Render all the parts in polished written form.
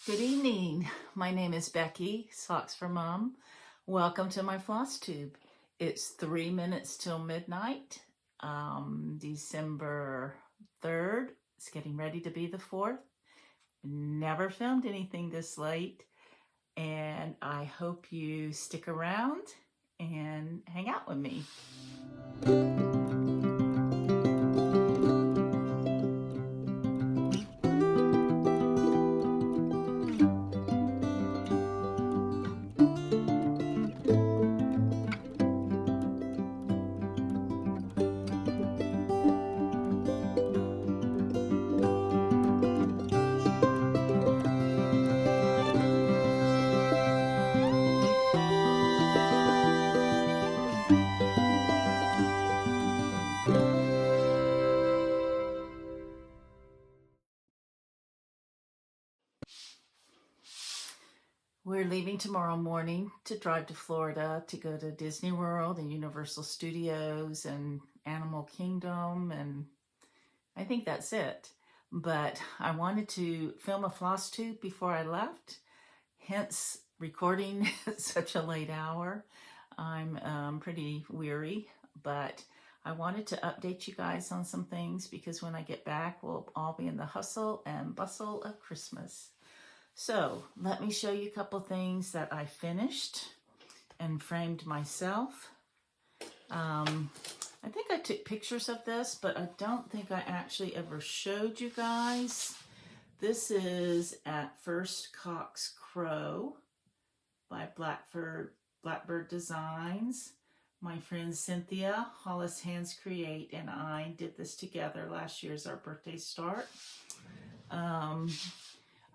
Good evening. My name is Becky, Socks for Mom. Welcome to my floss tube. It's 3 minutes till midnight, December 3rd. It's getting ready to be the 4th. Never filmed anything this late, and I hope you stick around and hang out with me. We're leaving tomorrow morning to drive to Florida to go to Disney World and Universal Studios and Animal Kingdom, and I think that's it. But I wanted to film a floss tube before I left, hence recording at such a late hour. I'm pretty weary, but I wanted to update you guys on some things because when I get back, we'll all be in the hustle and bustle of Christmas. So let me show you a couple things that I finished and framed myself. I think I took pictures of this, but I don't think I actually ever showed you guys. This is at First Cock's Crow by Blackbird Designs. My friend Cynthia, Hollis Hands Create, and I did this together last year as our birthday start.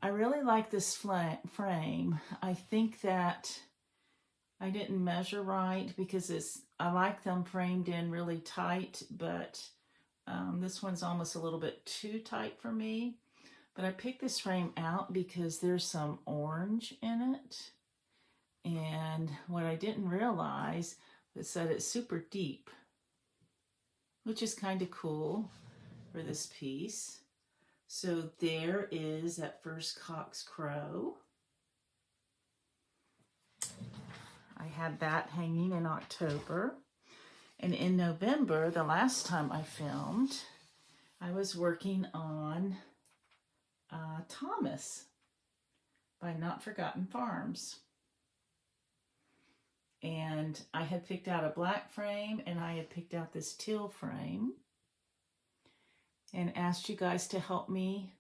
I really like this frame. I think that I didn't measure right because I like them framed in really tight, but this one's almost a little bit too tight for me. But I picked this frame out because there's some orange in it. And what I didn't realize is that it's super deep, which is kind of cool for this piece. So there is at First Cock's Crow. I had that hanging in October. And in November, the last time I filmed, I was working on Thomas by Not Forgotten Farms. And I had picked out a black frame and I had picked out this teal frame and asked you guys to help me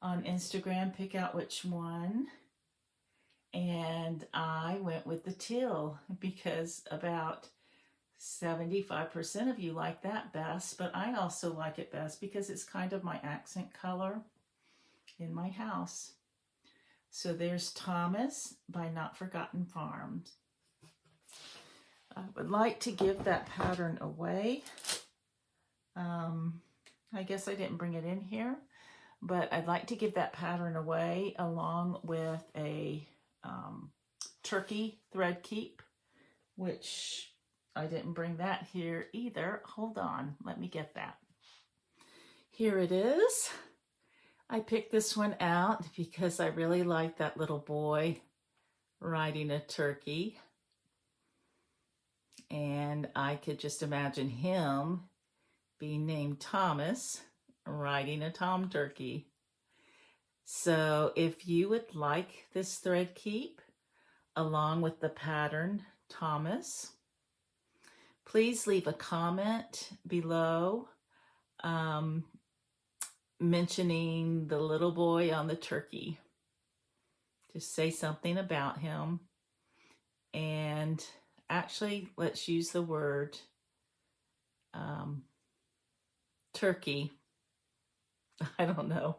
on Instagram pick out which one. And I went with the teal because about 75% of you like that best, but I also like it best because it's kind of my accent color in my house. So there's Thomas by Not Forgotten Farms. I would like to give that pattern away. I guess I didn't bring it in here, but I'd like to give that pattern away along with a turkey thread keep, which I didn't bring that here either. Hold on, let me get that. Here it is. I picked this one out because I really like that little boy riding a turkey. And I could just imagine him being named Thomas, riding a tom turkey. So if you would like this thread keep along with the pattern Thomas, please leave a comment below mentioning the little boy on the turkey. Just say something about him. And actually, let's use the word turkey. I don't know.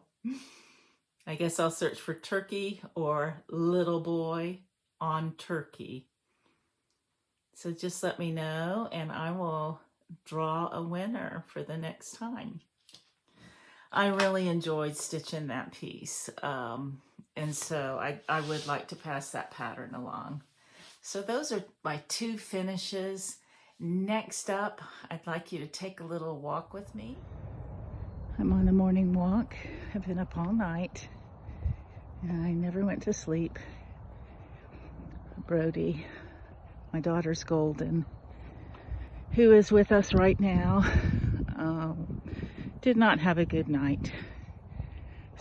I guess I'll search for turkey or little boy on turkey. So just let me know and I will draw a winner for the next time. I really enjoyed stitching that piece. And so I would like to pass that pattern along. So those are my two finishes. Next up, I'd like you to take a little walk with me. I'm on a morning walk. I've been up all night. And I never went to sleep. Brody, my daughter's Golden, who is with us right now, did not have a good night.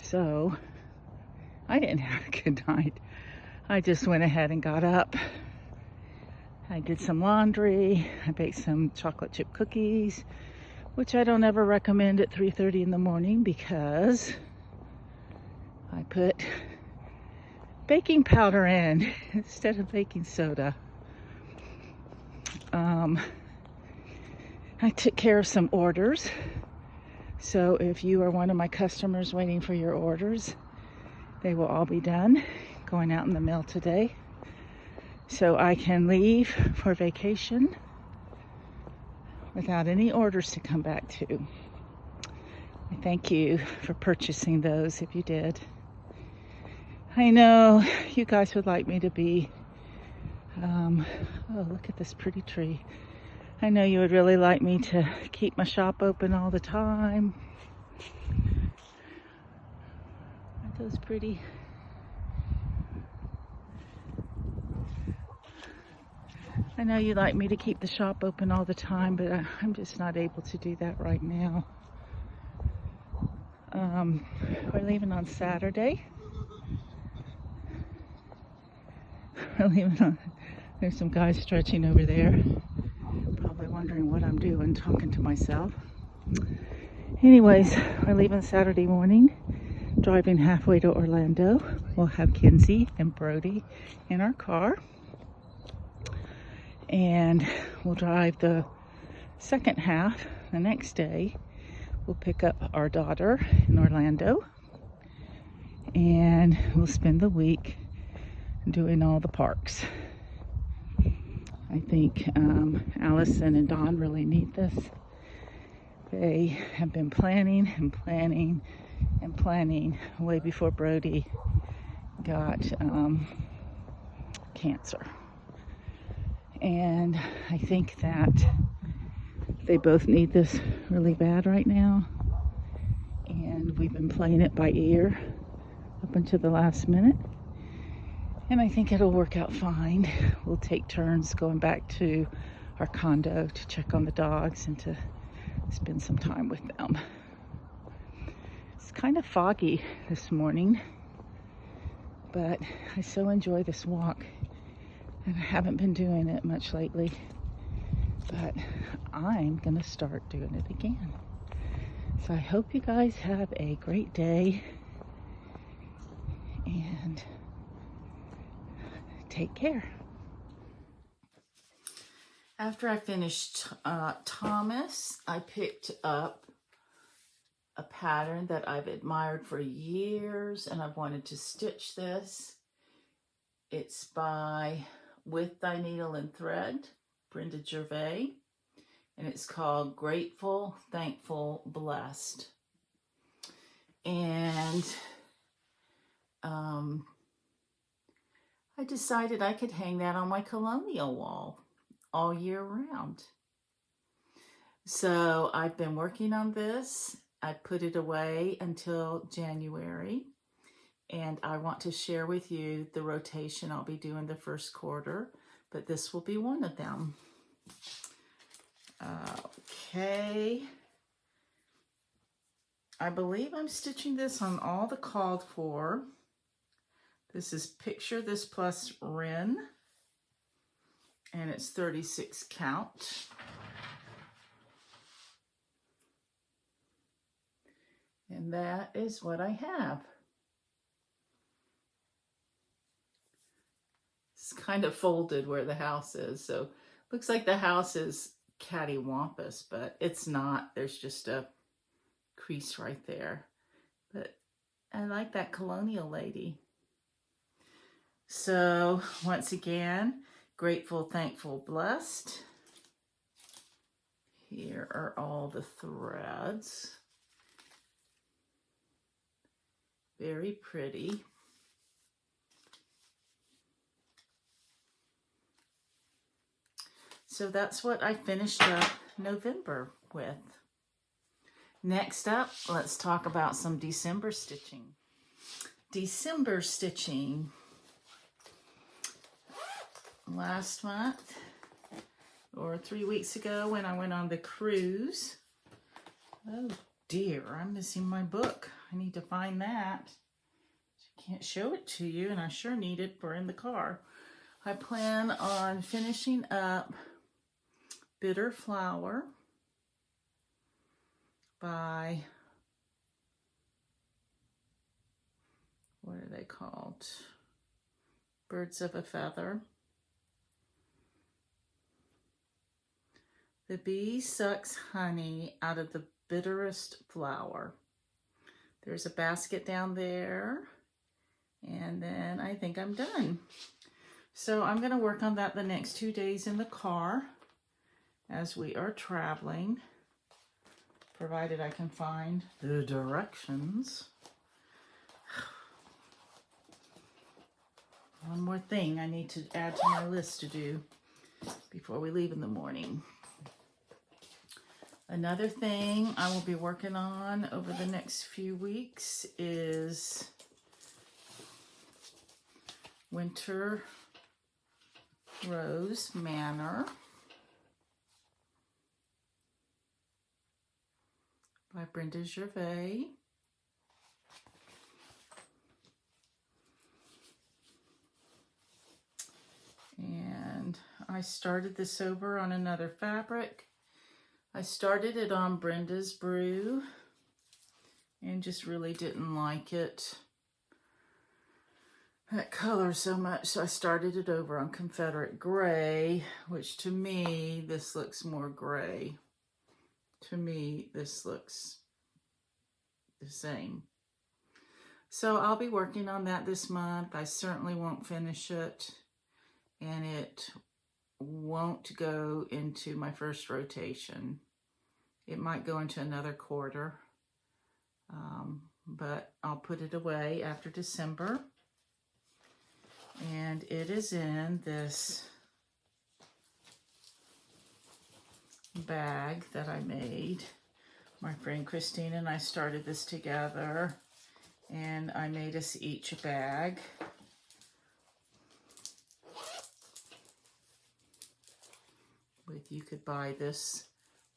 So I didn't have a good night. I just went ahead and got up. I did some laundry. I baked some chocolate chip cookies, which I don't ever recommend at 3:30 in the morning because I put baking powder in instead of baking soda. I took care of some orders. So if you are one of my customers waiting for your orders, they will all be done, going out in the mail today. So I can leave for vacation without any orders to come back to. I thank you for purchasing those if you did. I know you guys would like me to be, oh, look at this pretty tree. I know you would really like me to keep my shop open all the time. Aren't those pretty? I know you'd like me to keep the shop open all the time, but I'm just not able to do that right now. We're leaving on Saturday. We're leaving on, there's some guys stretching over there. Probably wondering what I'm doing, talking to myself. Anyways, we're leaving Saturday morning, driving halfway to Orlando. We'll have Kinsey and Brody in our car. And we'll drive the second half the next day. We'll pick up our daughter in Orlando. And we'll spend the week doing all the parks. I think Allison and Dawn really need this. They have been planning and planning and planning way before Brody got cancer. And I think that they both need this really bad right now. And we've been playing it by ear up until the last minute. And I think it'll work out fine. We'll take turns going back to our condo to check on the dogs and to spend some time with them. It's kind of foggy this morning, but I so enjoy this walk, and I haven't been doing it much lately, but I'm gonna start doing it again. So I hope you guys have a great day, and take care. After I finished Thomas, I picked up a pattern that I've admired for years, and I've wanted to stitch this. It's by With Thy Needle and Thread, Brenda Gervais, and it's called Grateful, Thankful, Blessed. And I decided I could hang that on my colonial wall all year round. So I've been working on this. I put it away until January, and I want to share with you the rotation I'll be doing the first quarter, but this will be one of them. Okay. I believe I'm stitching this on all the called for. This is Picture This Plus Wren, and it's 36 count. And that is what I have. It's kind of folded where the house is, so looks like the house is cattywampus, but it's not. There's just a crease right there. But I like that colonial lady. So once again, grateful, thankful, blessed. Here are all the threads. Very pretty. So that's what I finished up November with. Next up, let's talk about some December stitching. December stitching. Last month, or 3 weeks ago when I went on the cruise. Oh dear, I'm missing my book. I need to find that. I can't show it to you, and I sure need it for in the car. I plan on finishing up Bitter Flower by, what are they called? Birds of a Feather. The bee sucks honey out of the bitterest flower. There's a basket down there, and then I think I'm done. So I'm going to work on that the next 2 days in the car as we are traveling, provided I can find the directions. One more thing I need to add to my list to do before we leave in the morning. Another thing I will be working on over the next few weeks is Winter Rose Manor by Brenda Gervais. And I started this over on another fabric. I started it on Brenda's Brew and just really didn't like it, that color, so much, so I started it over on Confederate Gray, which to me, this looks more gray. To me, this looks the same. So I'll be working on that this month. I certainly won't finish it, and it won't go into my first rotation. It might go into another quarter, but I'll put it away after December. And it is in this bag that I made. My friend Christine and I started this together, and I made us each a bag. You could buy this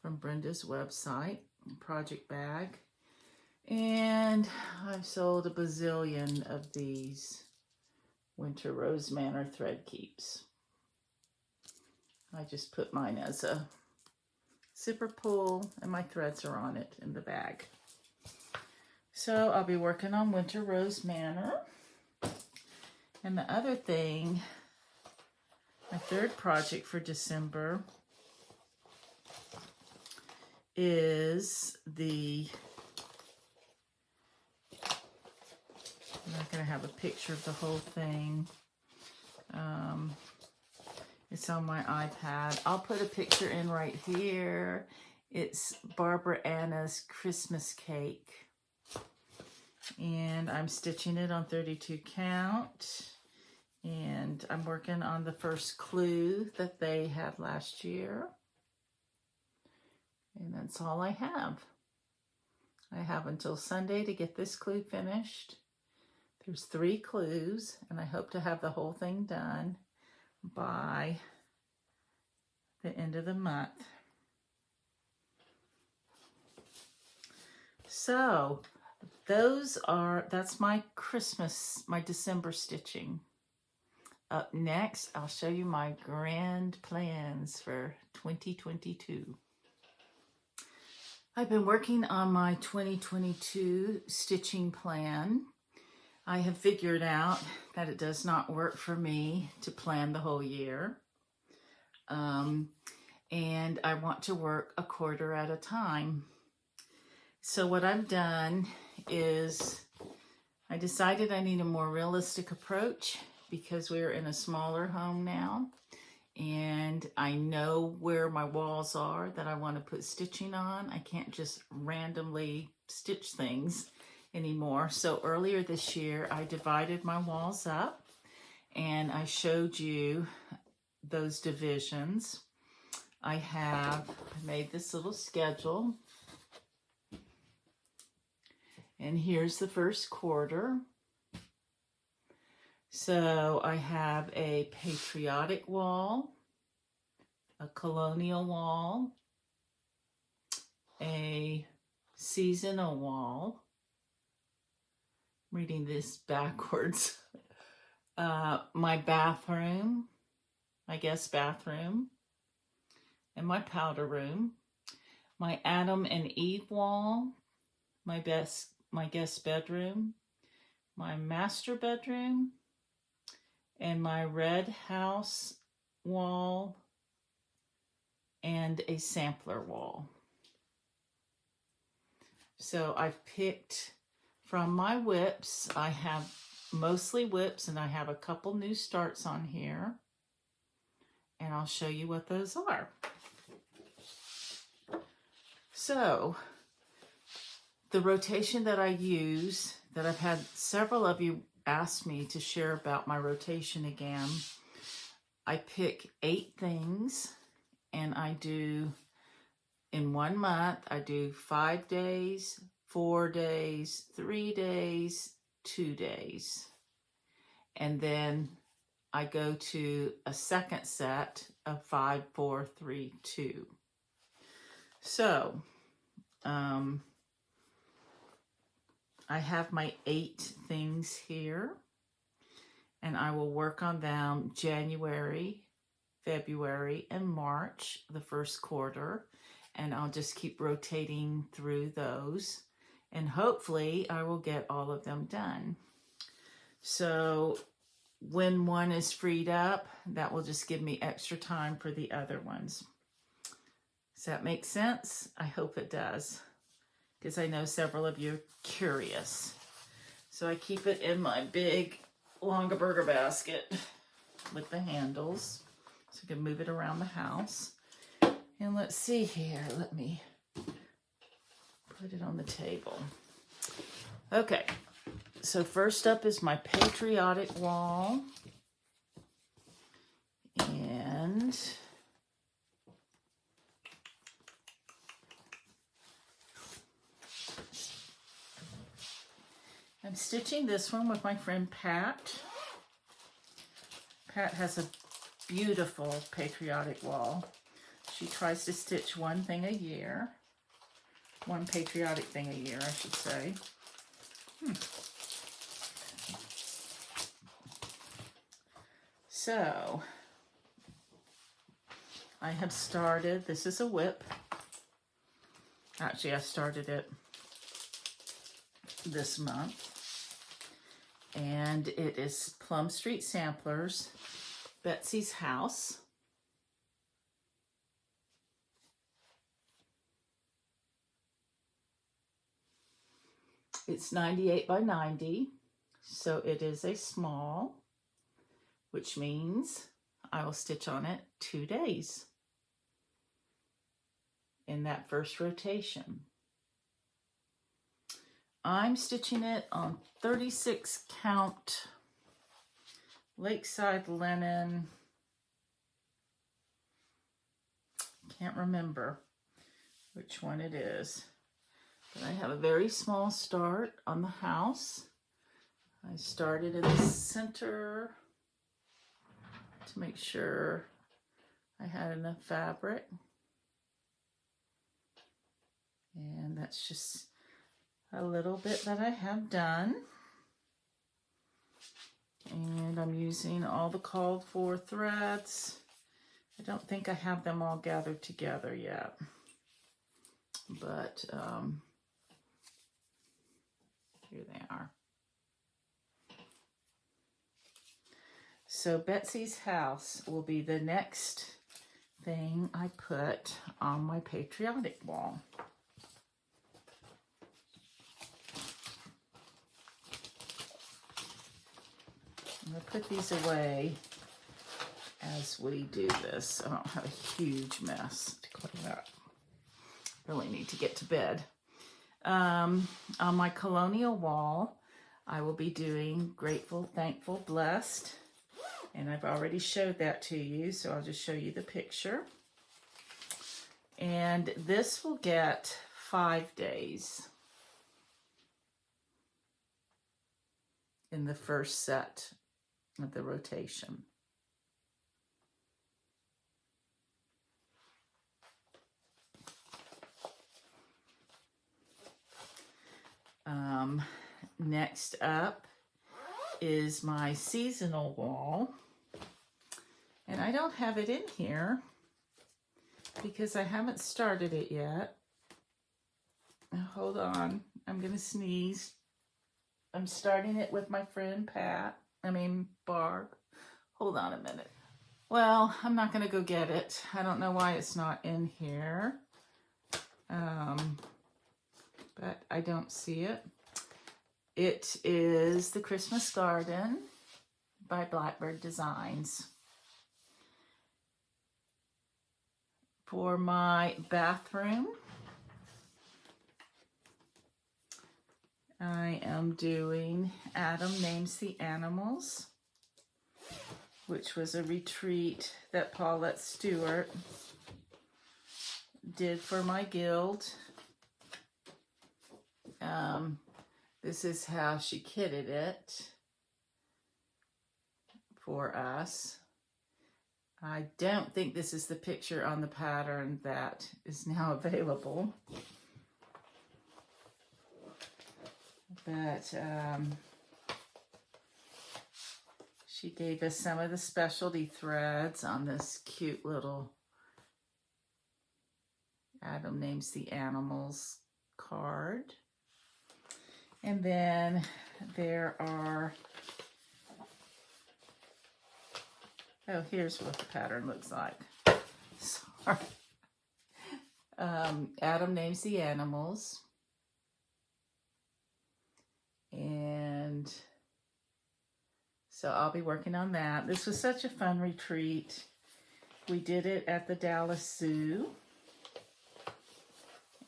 from Brenda's website, Project Bag. And I've sold a bazillion of these Winter Rose Manor thread keeps. I just put mine as a zipper pull, and my threads are on it in the bag. So I'll be working on Winter Rose Manor. And the other thing, my third project for December is I'm not going to have a picture of the whole thing. It's on my iPad. I'll put a picture in right here. It's Barbara Anna's Christmas cake. And I'm stitching it on 32 count. And I'm working on the first clue that they had last year. And that's all I have. I have until Sunday to get this clue finished. There's 3 clues, and I hope to have the whole thing done by the end of the month. So that's my December stitching. Up next, I'll show you my grand plans for 2022. I've been working on my 2022 stitching plan. I have figured out that it does not work for me to plan the whole year. And I want to work a quarter at a time. So what I've done is I decided I need a more realistic approach because we're in a smaller home now. And I know where my walls are that I want to put stitching on. I can't just randomly stitch things anymore. So earlier this year, I divided my walls up and I showed you those divisions. I made this little schedule. And here's the first quarter. So I have a patriotic wall, a colonial wall, a seasonal wall. I'm reading this backwards. My bathroom, my guest bathroom, and my powder room. My Adam and Eve wall, my guest bedroom, my master bedroom, and my red house wall, and a sampler wall. So I've picked from my WIPs. I have mostly WIPs, and I have a couple new starts on here, and I'll show you what those are. So the rotation that I use, that I've had several of you ask me to share about my rotation again, I pick 8 things, and I do, in 1 month, I do 5 days, 4 days, 3 days, 2 days. And then I go to a second set of 5, 4, 3, 2. So, I have my 8 things here, and I will work on them January, February, and March, the first quarter, and I'll just keep rotating through those, and hopefully I will get all of them done. So when one is freed up, that will just give me extra time for the other ones. Does that make sense? I hope it does, because I know several of you are curious. So I keep it in my big Longaberger basket with the handles, so I can move it around the house. And let's see here, let me put it on the table. Okay, so first up is my patriotic wall. And I'm stitching this one with my friend Pat. Pat has a beautiful patriotic wall. She tries to stitch one thing a year. One patriotic thing a year, I should say. So, I have started, this is a WIP. Actually, I started it this month. And it is Plum Street Samplers, Betsy's House. It's 98 by 90, so it is a small, which means I will stitch on it 2 days in that first rotation. I'm stitching it on 36 count Lakeside linen. Can't remember which one it is. But I have a very small start on the house. I started in the center to make sure I had enough fabric. And that's just a little bit that I have done. And I'm using all the called for threads. I don't think I have them all gathered together yet. But here they are. So Betsy's House will be the next thing I put on my patriotic wall. I'm going to put these away as we do this. I don't have a huge mess to clean up. Really need to get to bed. On my colonial wall, I will be doing Grateful, Thankful, Blessed. And I've already showed that to you, so I'll just show you the picture. And this will get 5 days in the first set of the rotation. Next up is my seasonal wall. And I don't have it in here because I haven't started it yet. Hold on, I'm gonna sneeze. I'm starting it with my friend Barb. Hold on a minute. Well, I'm not gonna go get it. I don't know why it's not in here. But I don't see it. It is The Christmas Garden by Blackbird Designs. For my bathroom, I am doing Adam Names the Animals, which was a retreat that Paulette Stewart did for my guild. This is how she kitted it for us. I don't think this is the picture on the pattern that is now available. But she gave us some of the specialty threads on this cute little Adam Names the Animals card. And then there are, oh, here's what the pattern looks like. Sorry. Adam Names the Animals. And so I'll be working on that. This was such a fun retreat. We did it at the Dallas Zoo.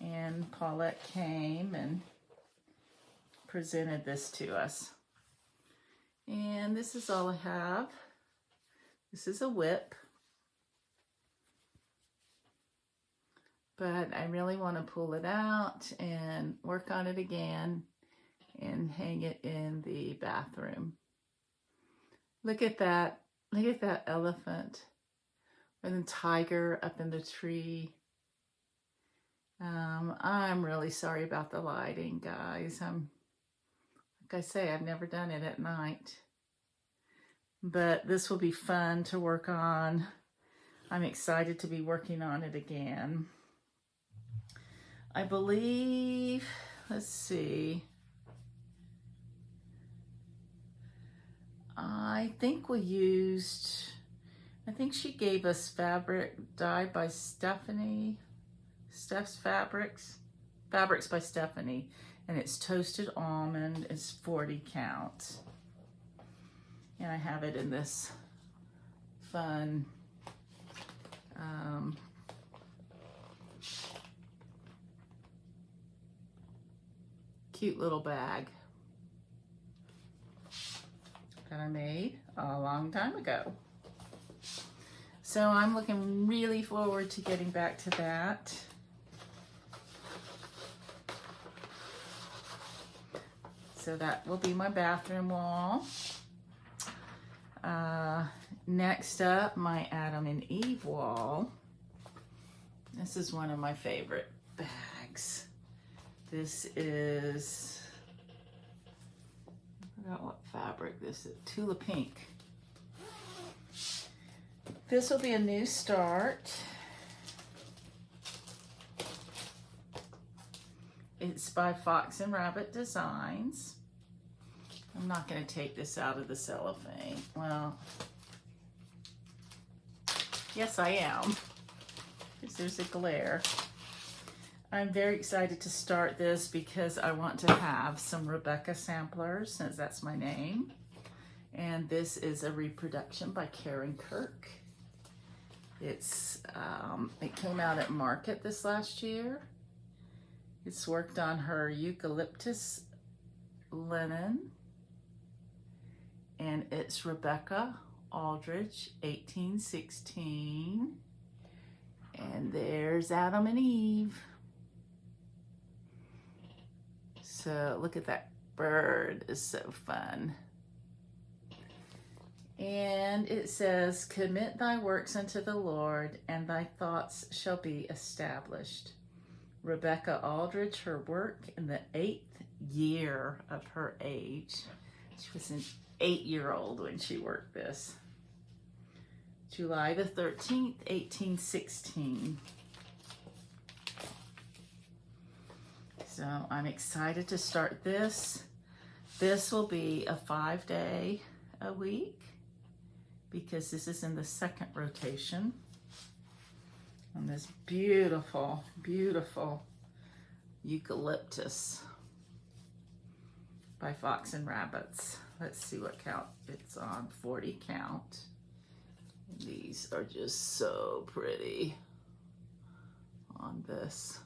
And Paulette came and presented this to us. And this is all I have. This is a whip. But I really want to pull it out and work on it again and hang it in the bathroom. Look at that. Look at that elephant and the tiger up in the tree. I'm really sorry about the lighting, guys. Like I say, I've never done it at night. But this will be fun to work on. I'm excited to be working on it again. I believe, let's see. I think she gave us fabric dyed by Stephanie. Steph's Fabrics by Stephanie, and it's toasted almond. It's 40 count, and I have it in this fun cute little bag that I made a long time ago. So I'm looking really forward to getting back to that. So that will be my bathroom wall. Next up, my Adam and Eve wall. This is one of my favorite bags. This is, I forgot what fabric this is, Tula Pink. This will be a new start. It's by Fox and Rabbit Designs. I'm not going to take this out of the cellophane. Well, yes, I am, because there's a glare. I'm very excited to start this because I want to have some Rebecca samplers, since that's my name. And this is a reproduction by Karen Kirk. It came out at Market this last year. It's worked on her eucalyptus linen, and it's Rebecca Aldrich, 1816. And there's Adam and Eve. So look at that bird, is so fun. And it says, commit thy works unto the Lord, and thy thoughts shall be established. Rebecca Aldridge, her work in the 8th year of her age. She was an 8-year-old when she worked this. July the 13th, 1816. So I'm excited to start this. This will be a 5-day a week because this is in the 2nd rotation on this beautiful, beautiful eucalyptus by Fox and Rabbits. Let's see what count it's on. 40 count. These are just so pretty on this.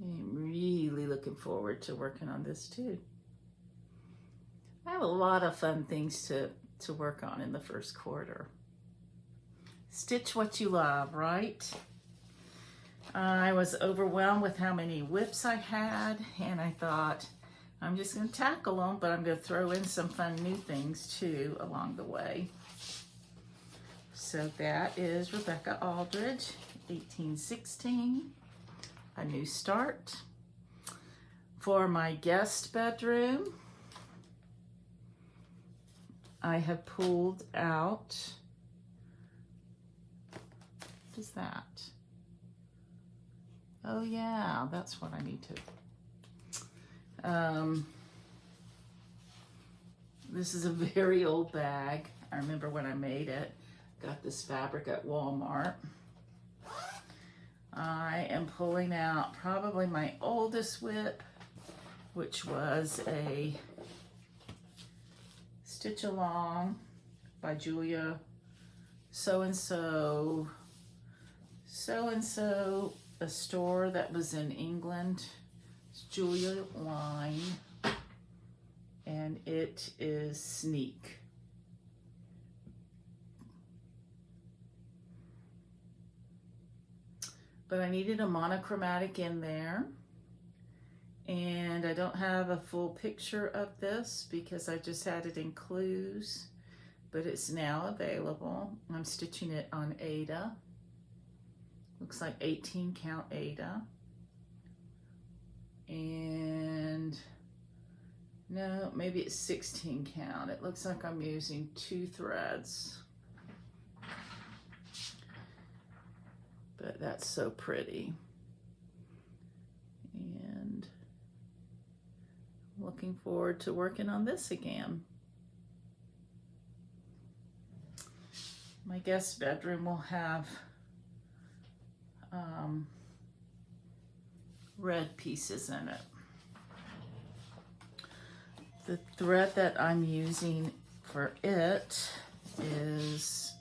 I'm really looking forward to working on this too. I have a lot of fun things to work on in the 1st quarter. Stitch what you love, right? I was overwhelmed with how many whips I had, and I thought, I'm just going to tackle them, but I'm going to throw in some fun new things too along the way. So that is Rebecca Aldridge, 1816, A New Start. For my guest bedroom, I have pulled out, what is that? Oh yeah, that's what I need to. This is a very old bag. I remember when I made it. Got this fabric at Walmart. I am pulling out probably my oldest whip, which was a Stitch Along by Julia so-and-so, a store that was in England. It's Julia Line, and it is Sneak. But I needed a monochromatic in there, and I don't have a full picture of this because I just had it in clues, but it's now available. I'm stitching it on Aida. Looks like 18 count Aida. And no, maybe it's 16 count. It looks like I'm using 2 threads. But that's so pretty. And I'm looking forward to working on this again. My guest bedroom will have red pieces in it. The thread that I'm using for it is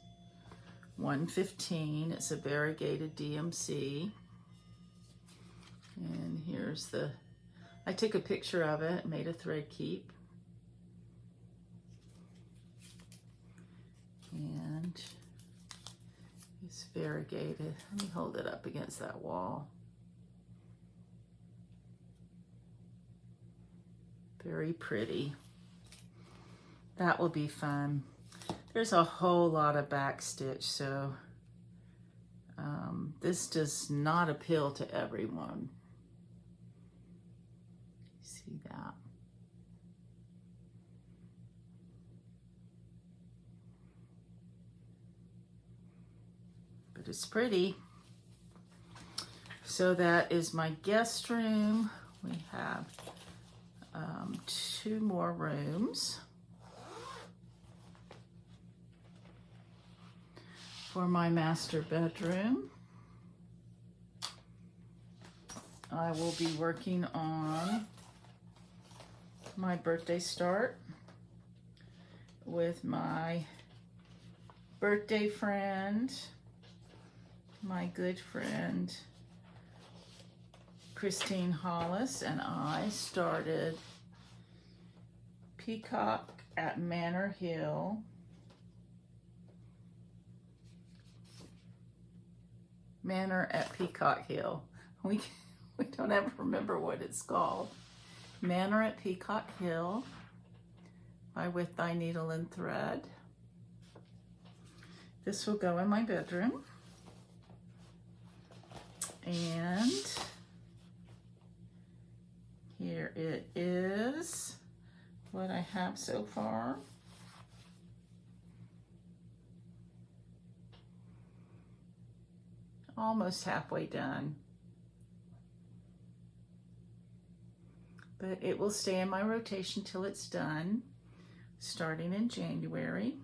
115. It's a variegated DMC. And here's the, I took a picture of it, made a thread keep. And it's variegated. Let me hold it up against that wall. Very pretty. That will be fun. There's a whole lot of back stitch, so this does not appeal to everyone. See that? But it's pretty. So that is my guest room. We have 2 more rooms. For my master bedroom, I will be working on my birthday start with my birthday friend, my good friend Christine Hollis, and I started Peacock at Manor Hill. Manor at Peacock Hill. We don't ever remember what it's called. Manor at Peacock Hill. by With Thy Needle and Thread. This will go in my bedroom. And here it is, what I have so far. Almost halfway done. But it will stay in my rotation till it's done, starting in January.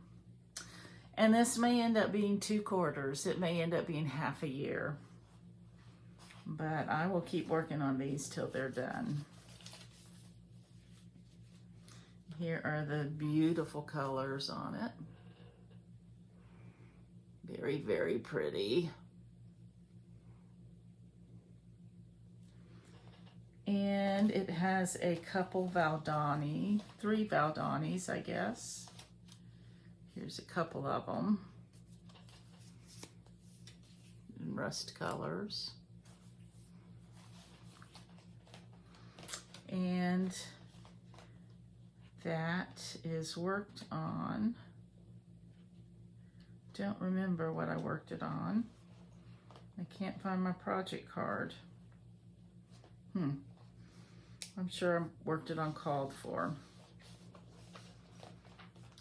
And this may end up being 2 quarters. It may end up being half a year. But I will keep working on these till they're done. Here are the beautiful colors on it. Very, very pretty. And it has a couple Valdani, 3 Valdanis, I guess. Here's a couple of them in rust colors. And that is worked on. Don't remember what I worked it on. I can't find my project card. I'm sure I worked it on Called For.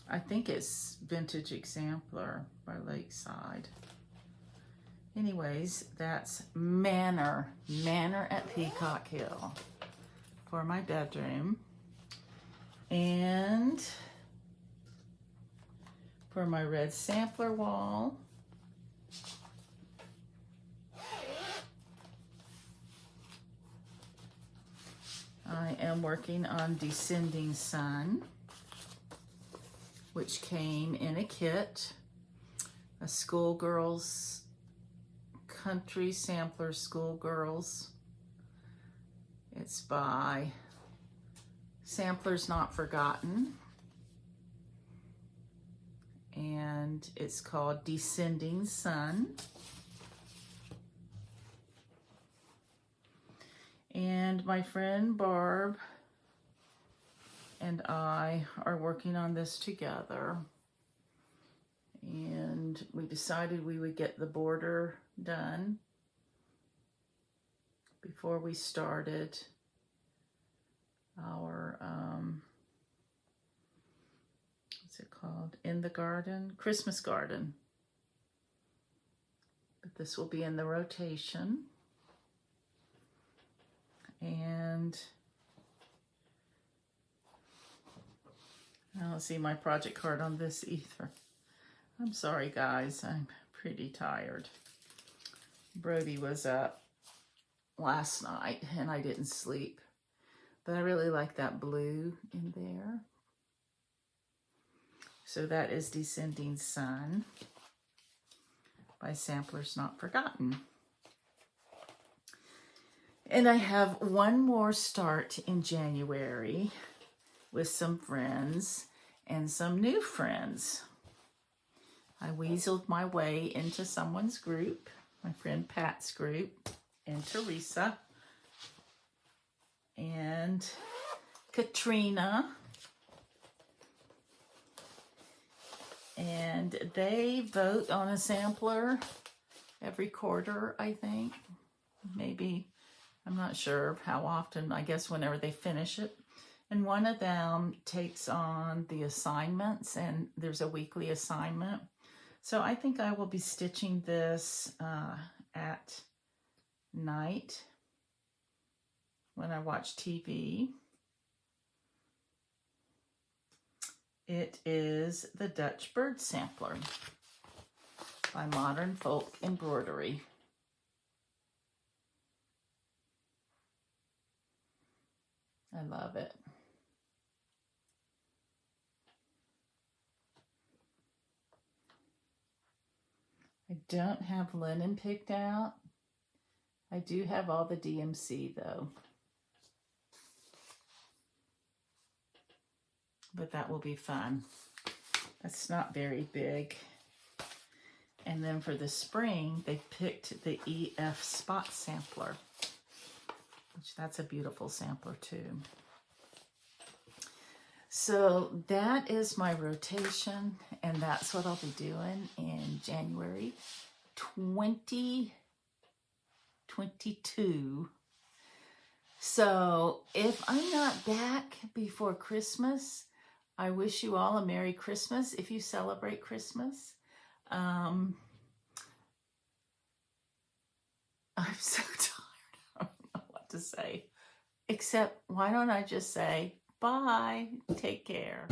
I think it's Vintage Exemplar by Lakeside. Anyways, that's Manor at Peacock Hill for my bedroom. And for my red sampler wall, I am working on Descending Sun, which came in a kit, a Schoolgirls Country Sampler Schoolgirls. It's by Samplers Not Forgotten, and it's called Descending Sun. And my friend Barb and I are working on this together, and we decided we would get the border done before we started our what's it called, In the Garden, Christmas Garden. But this will be in the rotation. And I don't see my project card on this either. I'm sorry, guys. I'm pretty tired. Brody was up last night and I didn't sleep. But I really like that blue in there. So that is Descending Sun by Samplers Not Forgotten. And I have one more start in January with some friends and some new friends. I weaseled my way into someone's group, my friend Pat's group, and Teresa and Katrina. And they vote on a sampler every quarter, I think. Maybe, I'm not sure how often, I guess whenever they finish it. And one of them takes on the assignments, and there's a weekly assignment. So I think I will be stitching this at night when I watch TV. It is the Dutch Bird Sampler by Modern Folk Embroidery. I love it. I don't have linen picked out. I do have all the DMC though. But that will be fun. That's not very big. And then for the spring, they picked the EF Spot Sampler, which that's a beautiful sampler too. So that is my rotation, and that's what I'll be doing in January 2022. So if I'm not back before Christmas, I wish you all a Merry Christmas if you celebrate Christmas. I'm so tired. I don't know what to say. Except, why don't I just say, bye, take care.